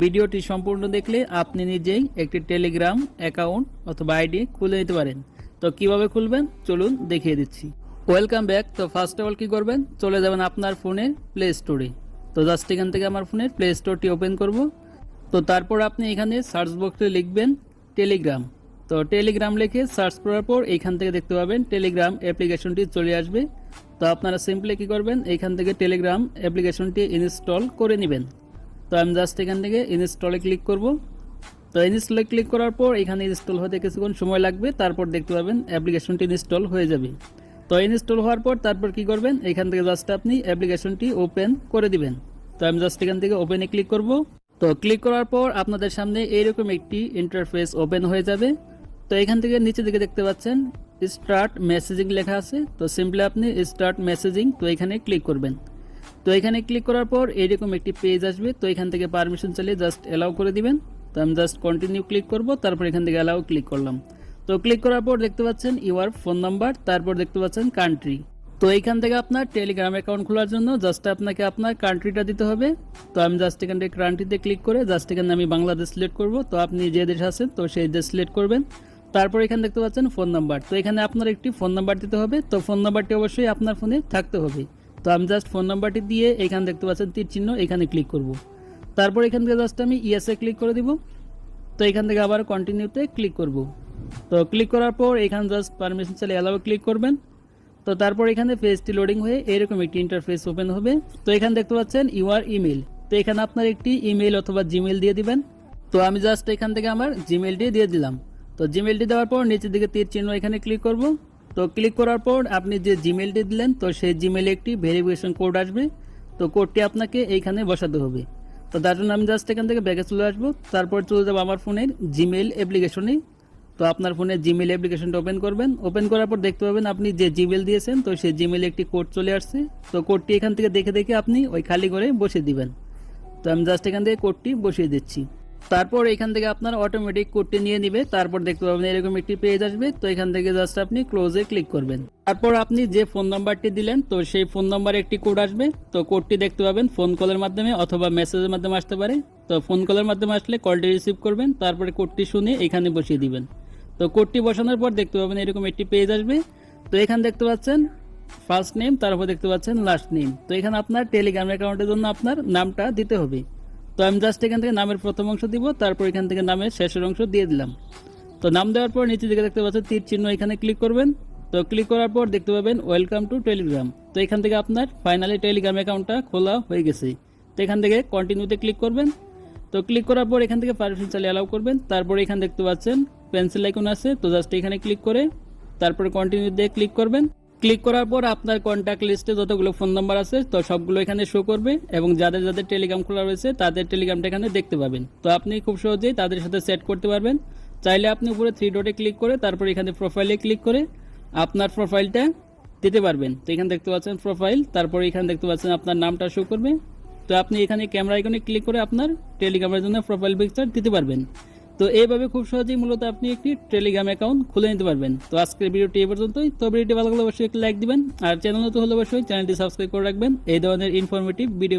ভিডিওটি সম্পূর্ণ দেখলে আপনি নিজেই একটি টেলিগ্রাম অ্যাকাউন্ট অথবা আইডি খুলে নিতে পারেন। তো কিভাবে খুলবেন চলুন দেখিয়ে দিচ্ছি। Welcome back. তো ফার্স্ট অফ অল কি করবেন, চলে যাবেন আপনার ফোনের প্লে স্টোরে। তো জাস্ট এখান থেকে আমার ফোনের প্লে স্টোরটি ওপেন করব। তো তারপর আপনি এখানে সার্চ বক্সে লিখবেন টেলিগ্রাম। তো টেলিগ্রাম লিখে সার্চ করার পর এইখান থেকে দেখতে পাবেন টেলিগ্রাম অ্যাপ্লিকেশনটি চলে আসবে। তো আপনারা সিম্পলি কি করবেন, এইখান থেকে টেলিগ্রাম অ্যাপ্লিকেশনটি ইনস্টল করে নেবেন। তো আমি জাস্ট এখান থেকে ইনস্টলে ক্লিক করব। তো ইনস্টলে ক্লিক করার পর এখানে ইনস্টল হতে কিছুক্ষণ সময় লাগবে, তারপর দেখতে পাবেন অ্যাপ্লিকেশনটি ইনস্টল হয়ে যাবে। তো ইনস্টল হওয়ার পর তারপর কি করবেন, এখান থেকে জাস্ট আপনি অ্যাপ্লিকেশনটি ওপেন করে দিবেন। তো আমি জাস্ট এখান থেকে ওপেনে ক্লিক করব। তো ক্লিক করার পর আপনাদের সামনে এইরকম একটি ইন্টারফেস ওপেন হয়ে যাবে। তো এখান থেকে নিচে দিকে দেখতে পাচ্ছেন স্টার্ট মেসেজিং লেখা আছে। তো সিম্পলি আপনি স্টার্ট মেসেজিং তো এখানে ক্লিক করবেন। তো এখানে ক্লিক করার পর এইরকম একটি পেজ আসবে। তো এখান থেকে পারমিশন চালিয়ে জাস্ট অ্যালাউ করে দিবেন। তো আমি জাস্ট কন্টিনিউ ক্লিক করব, তারপর এখান থেকে অ্যালাউ ক্লিক করলাম। তো ক্লিক করার পর দেখতে পাচ্ছেন ইউর ফোন নাম্বার, তারপর দেখতে পাচ্ছেন কান্ট্রি। তো এইখান থেকে আপনার টেলিগ্রাম অ্যাকাউন্ট খোলার জন্য জাস্ট আপনাকে আপনার কান্ট্রিটা দিতে হবে। তো আমি জাস্ট এখান থেকে কান্ট্রিতে ক্লিক করে জাস্ট এখানে আমি বাংলাদেশ সিলেক্ট করব। তো আপনি যে দেশ আছেন তো সেই দেশ সিলেক্ট করবেন। তারপর এখানে দেখতে পাচ্ছেন ফোন নাম্বার। তো এখানে আপনার একটি ফোন নাম্বার দিতে হবে। তো ফোন নাম্বারটি অবশ্যই আপনার ফোনে থাকতে হবে। তো আমি জাস্ট ফোন নাম্বারটি দিয়ে এখানে দেখতে পাচ্ছেন তীর চিহ্ন, এখানে ক্লিক করব। তারপর এখান থেকে জাস্ট আমি ইয়েসে ক্লিক করে দিব। তো এখান থেকে আবার কন্টিনিউতে ক্লিক করব। তো ক্লিক করার পর এখানে জাস্ট পারমিশন চালিয়ে অ্যালাউ ক্লিক করবেন। তো তারপর এখানে পেজটি লোডিং হয়ে এরকম একটি ইন্টারফেস ওপেন হবে। তো এখানে দেখতে পাচ্ছেন ইউর ইমেল। তো এখানে আপনার একটি ইমেল অথবা জিমেল দিয়ে দিবেন। তো আমি জাস্ট এখান থেকে আমার জিমেলটি দিয়ে দিলাম। তো জিমেলটি দেওয়ার পর নিচের দিকে তীর চিহ্ন এখানে ক্লিক করব। তো ক্লিক করার পর আপনি যে জিমেলটি দিলেন তো সেই জিমেলে একটি ভেরিফিকেশন কোড আসবে। তো কোডটি আপনাকে এইখানে বসাতে হবে। তো তার জন্য আমি জাস্ট এখান থেকে ব্যাকে চলে আসবো। তারপর চলে যাবো আমার ফোনের জিমেল অ্যাপ্লিকেশনে। তো আপনার ফোনে জিমেল অ্যাপ্লিকেশনটা ওপেন করবেন। ওপেন করার পর দেখতে পাবেন আপনি যে জিমেল দিয়েছেন তো সেই জিমেলে একটি কোড চলে আসছে। তো কোডটি এখান থেকে দেখে দেখে আপনি ওই খালি করে বসিয়ে দিবেন। তো আমি জাস্ট এখান থেকে কোডটি বসিয়ে দিচ্ছি। তারপর এখান থেকে আপনার অটোমেটিক কোডটি নিয়ে নিবে। তারপর দেখতে পাবেন এরকম একটি পেজ আসবে। তো এখান থেকে জাস্ট আপনি ক্লোজে ক্লিক করবেন। তারপর আপনি যে ফোন নাম্বারটি দিলেন তো সেই ফোন নাম্বারে একটি কোড আসবে। তো কোডটি দেখতে পাবেন ফোন কলের মাধ্যমে অথবা মেসেজের মাধ্যমে আসতে পারে। তো ফোন কলের মাধ্যমে আসলে কলটি রিসিভ করবেন, তারপরে কোডটি শুনে এখানে বসিয়ে দিবেন। তো কোডটি বসানোর পর দেখতে পাবেন এরকম একটি পেজ আসবে। তো এখানে দেখতে পাচ্ছেন ফার্স্ট নেম, তারপর দেখতে পাচ্ছেন লাস্ট নেম। তো এখানে আপনার টেলিগ্রাম অ্যাকাউন্টের জন্য আপনার নামটা দিতে হবে। তো আমি জাস্ট এখান থেকে নামের প্রথম অংশ দিব, তারপর এখান থেকে নামের শেষের অংশ দিয়ে দিলাম। তো নাম দেওয়ার পর নিচে দিকে দেখতে পাচ্ছেন তীর চিহ্ন, এখানে ক্লিক করবেন। তো ক্লিক করার পর দেখতে পাবেন ওয়েলকাম টু টেলিগ্রাম। তো এখান থেকে আপনার ফাইনালি টেলিগ্রাম অ্যাকাউন্টটা খোলা হয়ে গেছে। তো এখান থেকে কন্টিনিউতে ক্লিক করবেন। তো ক্লিক করার পর এখান থেকে পারমিশন চালিয়ে অ্যালাউ করবেন। তারপর এখানে দেখতে পাচ্ছেন পেন্সিল আইকন আছে। তো জাস্ট এখানে ক্লিক করে তারপরে কন্টিনিউ দিয়ে ক্লিক করবেন। ক্লিক করার পর আপনার কন্ট্যাক্ট লিস্টে যতগুলো ফোন নাম্বার আছে তো সবগুলো এখানে শো করবে এবং যাদের যাদের টেলিগ্রাম খোলা রয়েছে তাদের টেলিগ্রামটা এখানে দেখতে পাবেন। তো আপনি খুব সহজেই তাদের সাথে সেট করতে পারবেন। চাইলে আপনি উপরে 3 ডটে ক্লিক করে তারপর এখানে প্রোফাইলে ক্লিক করে আপনার প্রোফাইলটা দিতে পারবেন। তো এখানে দেখতে পাচ্ছেন প্রোফাইল, তারপর এখানে দেখতে পাচ্ছেন আপনার নামটা শো করবে। তো আপনি এখানে ক্যামেরা আইকনে ক্লিক করে আপনার টেলিগ্রামের জন্য প্রোফাইল পিকচার দিতে পারবেন। তো এইভাবে খুব সহজেই মূলত আপনি একটি টেলিগ্রাম অ্যাকাউন্ট খুলে নিতে পারবেন। তো আজকের ভিডিওটি এই পর্যন্তই। তো ভিডিওটি ভালো লাগলে অবশ্যই একটি লাইক দিবেন, আর চ্যানেল নতুন হলে অবশ্যই চ্যানেলটি সাবস্ক্রাইব করে রাখবেন এই ধরনের ইনফরমেটিভ ভিডিও